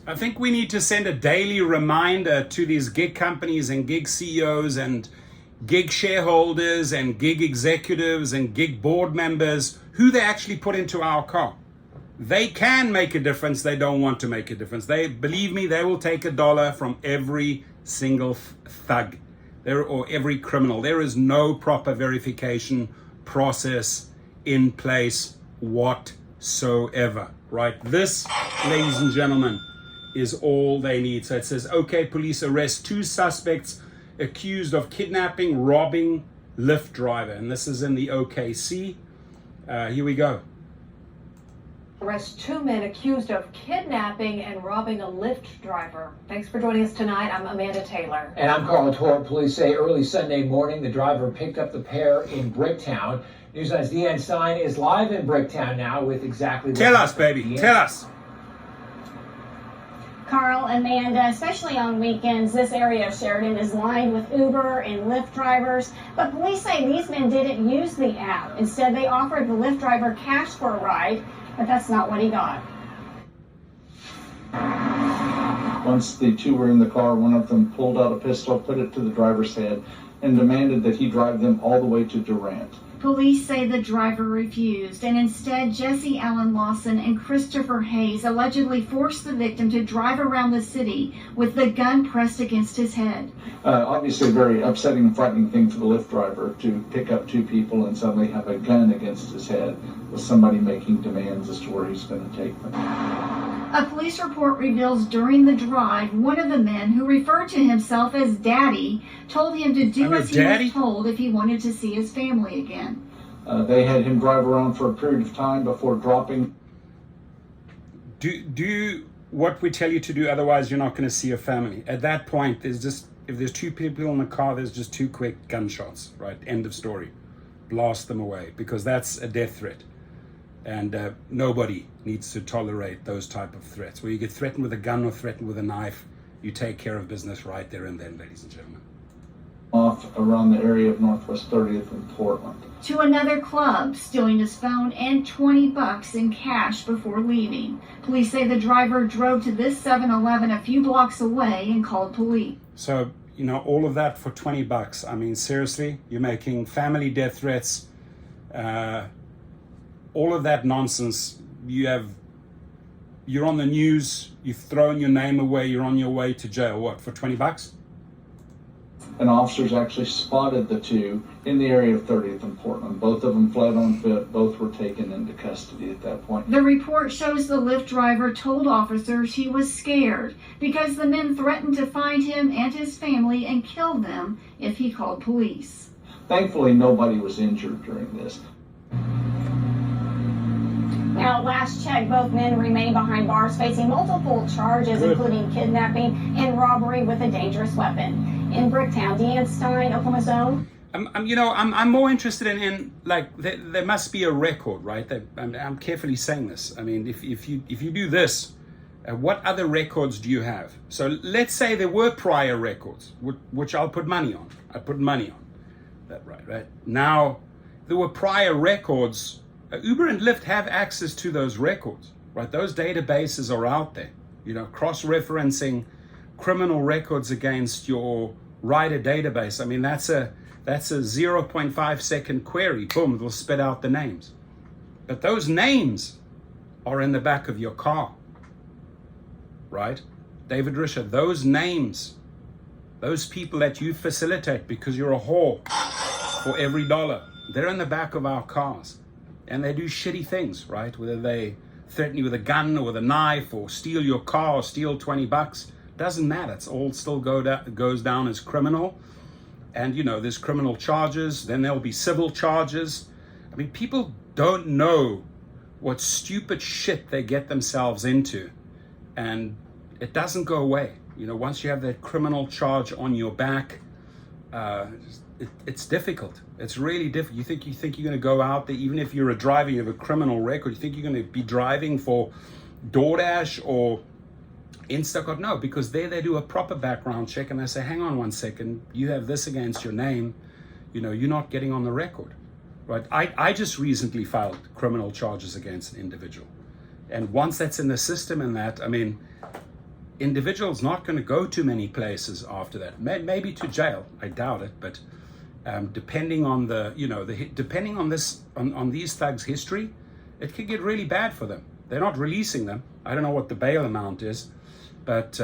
I think we need to send a daily reminder to these gig companies and gig CEOs and gig shareholders and gig executives and gig board members who they actually put into our car. They can make a difference. They don't want to make a difference. They, believe me, they will take $1 from every single thug or every criminal. There is no proper verification process in place whatsoever, right? This, ladies and gentlemen, is all they need. So it says, okay, police arrest 2 suspects accused of kidnapping, robbing Lyft driver. And this is in the OKC. Here we go. Arrest 2 men accused of kidnapping and robbing a Lyft driver. Thanks for joining us tonight. I'm Amanda Taylor. And I'm Carl Torp. Police say early Sunday morning, the driver picked up the pair in Bricktown. News Line's Deanne Stein is live in Bricktown now with exactly what Tell us, baby. Tell us. Carl, Amanda, especially on weekends, this area of Sheridan is lined with Uber and Lyft drivers. But police say these men didn't use the app. Instead, they offered the Lyft driver cash for a ride, but that's not what he got. Once the 2 were in the car, one of them pulled out a pistol, put it to the driver's head, and demanded that he drive them all the way to Durant. Police say the driver refused, and instead Jesse Allen Lawson and Christopher Hayes allegedly forced the victim to drive around the city with the gun pressed against his head. Obviously a very upsetting and frightening thing for the Lyft driver to pick up 2 people and suddenly have a gun against his head with somebody making demands as to where he's going to take them. A police report reveals during the drive, one of the men, who referred to himself as Daddy, told him to do as he was told if he wanted to see his family again. They had him drive around for a period of time before dropping. Do what we tell you to do, otherwise you're not going to see your family. At that point, there's just, if there's 2 people in the car, there's just 2 quick gunshots, right? End of story. Blast them away, because that's a death threat. And nobody needs to tolerate those type of threats. Where you get threatened with a gun or threatened with a knife, you take care of business right there and then, ladies and gentlemen. Off around the area of Northwest 30th and Portland. To another club, stealing his phone and $20 in cash before leaving. Police say the driver drove to this 7-Eleven a few blocks away and called police. So, you know, all of that for $20. I mean, seriously, you're making family death threats, all of that nonsense. You're on the news, you've thrown your name away, you're on your way to jail. What, for $20? And officers actually spotted the 2 in the area of 30th and Portland. Both of them fled on foot. Both were taken into custody at that point. The report shows the Lyft driver told officers he was scared because the men threatened to find him and his family and kill them if he called police. Thankfully, nobody was injured during this. Now, last check, both men remain behind bars facing multiple charges, including kidnapping and robbery with a dangerous weapon. In Bricktown, Deanne Stein, Oklahoma's own. I'm more interested in like, there must be a record, right? I'm carefully saying this. I mean, if you do this, what other records do you have? So let's say there were prior records, which I'll put money on. I put money on that, right? Now, there were prior records. Uber and Lyft have access to those records, right? Those databases are out there, you know, cross-referencing criminal records against your rider database. I mean, that's a 0.5 second query. Boom, it'll spit out the names. But those names are in the back of your car, right? David Risher, those names, those people that you facilitate because you're a whore for every $1, they're in the back of our cars. And they do shitty things, right? Whether they threaten you with a gun or with a knife or steal your car or steal $20, doesn't matter. It's all still goes down as criminal. And, you know, there's criminal charges, then there'll be civil charges. I mean, people don't know what stupid shit they get themselves into. And it doesn't go away. You know, once you have that criminal charge on your back, it's difficult. It's really difficult. You think you're going to go out there, even if you're a driver, you have a criminal record, you think you're going to be driving for DoorDash or Instacart? No, because there they do a proper background check and they say, hang on one second, you have this against your name, you know, you're not getting on the record, right? I just recently filed criminal charges against an individual. And once that's in the system and that, I mean, individual's not going to go to many places after that. Maybe to jail. I doubt it, but depending on depending on these thugs' history, it could get really bad for them. They're not releasing them. I don't know what the bail amount is, but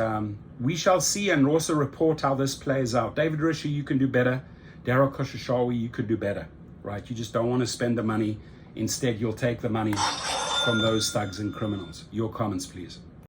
we shall see and also report how this plays out. David Risher, you can do better. Daryl Koshashawi, you could do better, right? You just don't want to spend the money. Instead, you'll take the money from those thugs and criminals. Your comments, please.